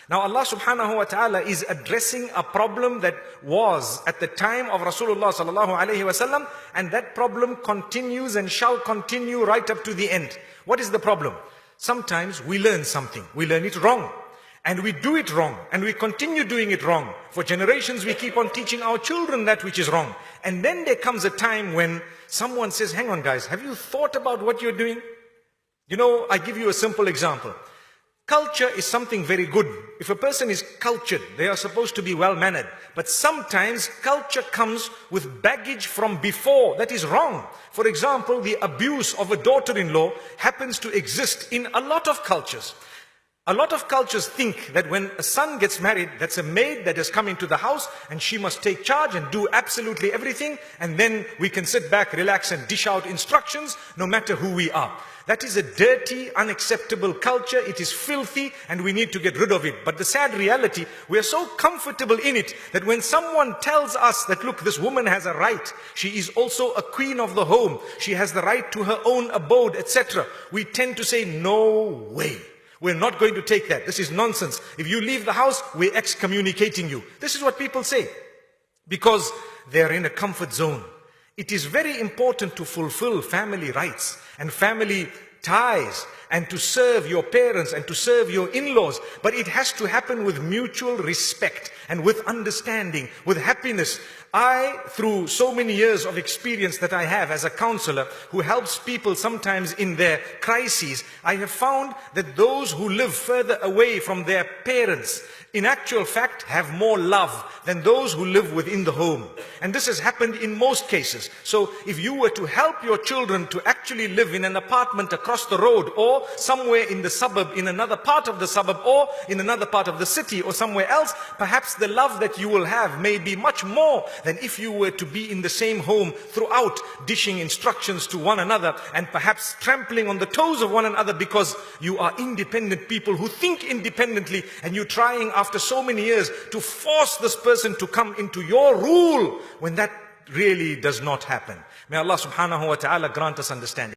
Now Allah subhanahu wa ta'ala is addressing a problem that was at the time of Rasulullah sallallahu alayhi wa sallam, and that problem continues and shall continue right up to the end. What is the problem? Sometimes we learn something, we learn it wrong, and we do it wrong, and we continue doing it wrong. For generations we keep on teaching our children that which is wrong. And then there comes a time when someone says, hang on guys, have you thought about what you're doing? You know, I give you a simple example. Culture is something very good. If a person is cultured, they are supposed to be well-mannered. But sometimes culture comes with baggage from before that is wrong. For example, the abuse of a daughter-in-law happens to exist in a lot of cultures. A lot of cultures think that when a son gets married, that's a maid that has come into the house and she must take charge and do absolutely everything, and then we can sit back, relax and dish out instructions no matter who we are. That is a dirty, unacceptable culture. It is filthy and we need to get rid of it. But the sad reality, we are so comfortable in it that when someone tells us that, look, this woman has a right, she is also a queen of the home, she has the right to her own abode, etc., we tend to say, no way. We're not going to take that. This is nonsense. If you leave the house, we're excommunicating you. This is what people say because they're in a comfort zone. It is very important to fulfill family rights and family ties and to serve your parents and to serve your in-laws. But it has to happen with mutual respect and with understanding, with happiness. I, through so many years of experience that I have as a counselor who helps people sometimes in their crises, I have found that those who live further away from their parents, in actual fact, have more love than those who live within the home. And this has happened in most cases. So if you were to help your children to actually live in an apartment across the road or somewhere in the suburb, in another part of the suburb or in another part of the city or somewhere else, perhaps the love that you will have may be much more than if you were to be in the same home throughout, dishing instructions to one another and perhaps trampling on the toes of one another because you are independent people who think independently, and you're trying after so many years to force this person to come into your rule when that really does not happen. May Allah subhanahu wa ta'ala grant us understanding.